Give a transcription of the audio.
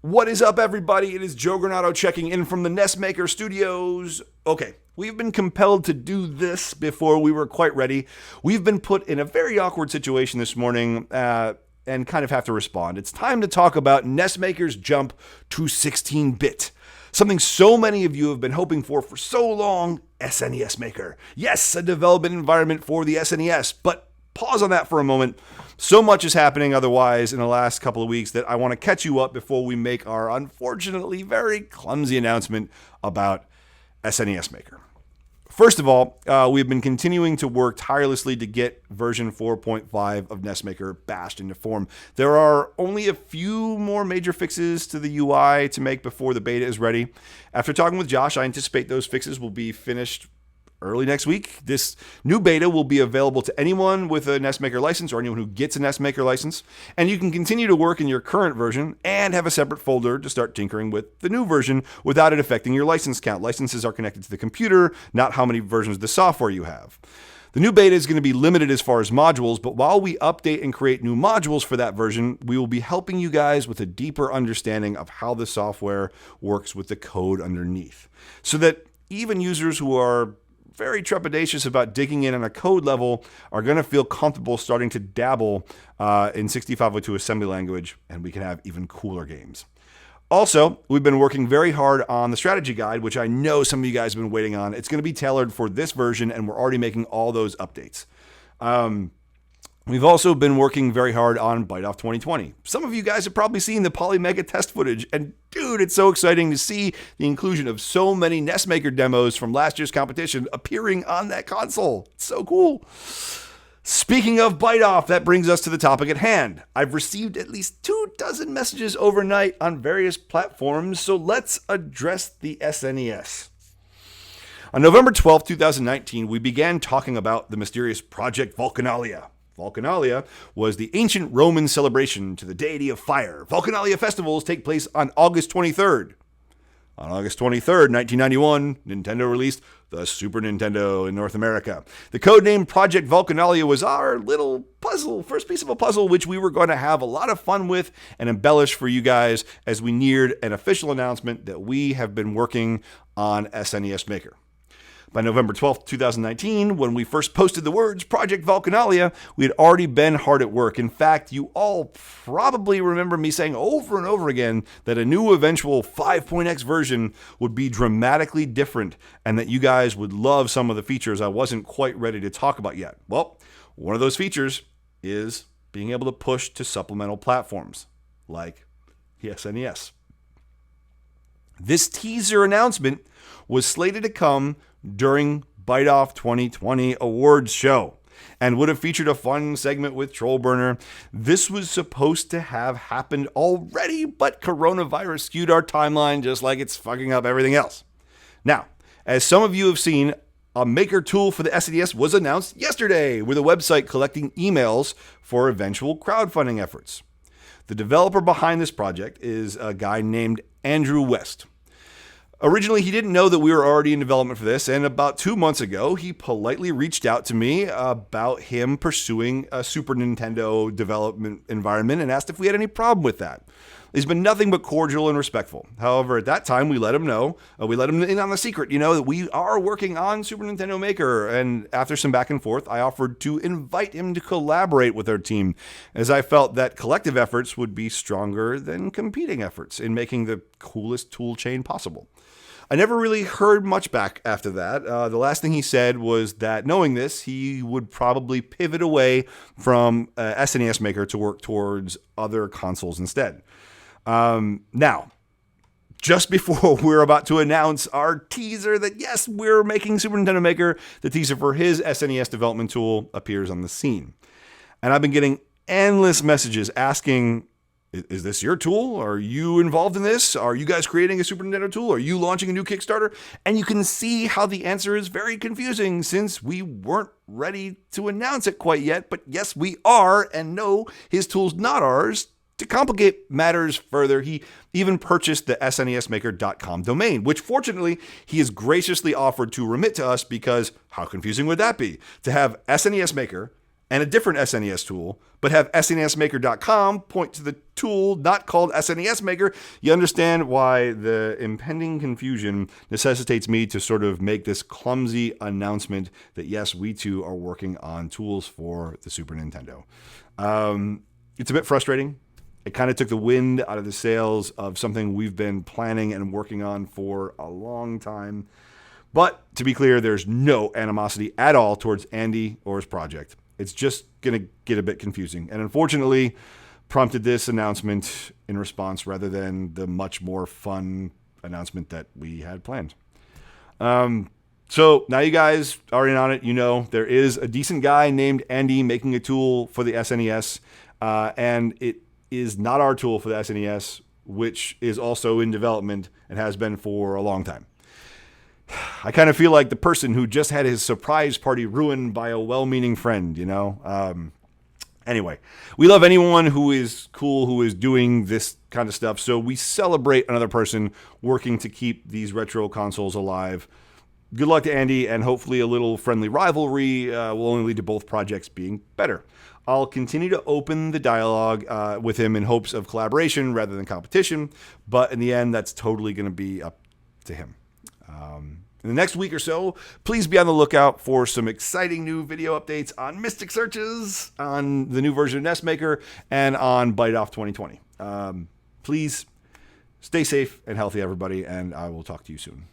What is up, everybody? It is Joe Granato checking in from the Nest Maker Studios. Okay, we've been compelled to do this before we were quite ready. We've been put in a very awkward situation this morning and kind of have to respond. It's time to talk about Nest Maker's jump to 16-bit. Something so many of you have been hoping for so long, SNES Maker. Yes, a development environment for the SNES, but pause on that for a moment. So much is happening otherwise in the last couple of weeks that I want to catch you up before we make our unfortunately very clumsy announcement about SNES Maker. First of all, we've been continuing to work tirelessly to get version 4.5 of Nest Maker bashed into form. There are only a few more major fixes to the UI to make before the beta is ready. After talking with Josh, I anticipate those fixes will be finished early next week. This new beta will be available to anyone with a Nest Maker license or anyone who gets a Nest Maker license. And you can continue to work in your current version and have a separate folder to start tinkering with the new version without it affecting your license count. Licenses are connected to the computer, not how many versions of the software you have. The new beta is going to be limited as far as modules, but while we update and create new modules for that version, we will be helping you guys with a deeper understanding of how the software works with the code underneath. So that even users who are very trepidatious about digging in on a code level are going to feel comfortable starting to dabble in 6502 assembly language, and we can have even cooler games. Also, we've been working very hard on the strategy guide, which I know some of you guys have been waiting on. It's going to be tailored for this version, and we're already making all those updates. We've also been working very hard on Bite Off 2020. Some of you guys have probably seen the Polymega test footage, and dude, it's so exciting to see the inclusion of so many Nest Maker demos from last year's competition appearing on that console. It's so cool. Speaking of Bite Off, that brings us to the topic at hand. I've received at least 24 messages overnight on various platforms, so let's address the SNES. On November 12, 2019, we began talking about the mysterious Project Vulcanalia. Vulcanalia was the ancient Roman celebration to the deity of fire. Vulcanalia festivals take place on August 23rd. On August 23rd, 1991, Nintendo released the Super Nintendo in North America. The codename Project Vulcanalia was our little puzzle, first piece of a puzzle, which we were going to have a lot of fun with and embellish for you guys as we neared an official announcement that we have been working on SNES Maker. By November 12th, 2019, when we first posted the words Project Vulcanalia, we had already been hard at work. In fact, you all probably remember me saying over and over again that a new eventual 5.x version would be dramatically different and that you guys would love some of the features I wasn't quite ready to talk about yet. Well, one of those features is being able to push to supplemental platforms like the SNES. This teaser announcement was slated to come during Bite Off 2020 awards show and would have featured a fun segment with Trollburner. This was supposed to have happened already, but coronavirus skewed our timeline just like it's fucking up everything else. Now, as some of you have seen, a maker tool for the SNES was announced yesterday with a website collecting emails for eventual crowdfunding efforts. The developer behind this project is a guy named Andrew West. Originally, he didn't know that we were already in development for this, and about 2 months ago, he politely reached out to me about him pursuing a Super Nintendo development environment and asked if we had any problem with that. He's been nothing but cordial and respectful. However, at that time, we let him know, we let him in on the secret, that we are working on Super Nintendo Maker, and after some back and forth, I offered to invite him to collaborate with our team, as I felt that collective efforts would be stronger than competing efforts in making the coolest tool chain possible. I never really heard much back after that. The last thing he said was that knowing this, he would probably pivot away from SNES Maker to work towards other consoles instead. Now, just before we're about to announce our teaser that yes, we're making Super Nintendo Maker, the teaser for his SNES development tool appears on the scene. And I've been getting endless messages asking, is this your tool? Are you involved in this? Are you guys creating a Super Nintendo tool? Are you launching a new Kickstarter? And you can see how the answer is very confusing since we weren't ready to announce it quite yet. But yes, we are. And no, his tool's not ours. To complicate matters further, he even purchased the SNESmaker.com domain, which fortunately he has graciously offered to remit to us because how confusing would that be? To have SNES Maker and a different SNES tool, but have SNESmaker.com point to the tool not called SNES Maker, you understand why the impending confusion necessitates me to sort of make this clumsy announcement that yes, we too are working on tools for the Super Nintendo. It's a bit frustrating. It kind of took the wind out of the sails of something we've been planning and working on for a long time. But to be clear, there's no animosity at all towards Andy or his project. It's just going to get a bit confusing. And unfortunately, prompted this announcement in response rather than the much more fun announcement that we had planned. So now you guys are in on it. You know, there is a decent guy named Andy making a tool for the SNES. And it is not our tool for the SNES, which is also in development and has been for a long time. I kind of feel like the person who just had his surprise party ruined by a well-meaning friend, you know? Anyway, we love anyone who is cool, who is doing this kind of stuff. So we celebrate another person working to keep these retro consoles alive. Good luck to Andy, and hopefully a little friendly rivalry will only lead to both projects being better. I'll continue to open the dialogue with him in hopes of collaboration rather than competition, but in the end, that's totally going to be up to him. In the next week or so, please be on the lookout for some exciting new video updates on Mystic Searches, on the new version of NES Maker, and on Bite Off 2020. Please stay safe and healthy, everybody, and I will talk to you soon.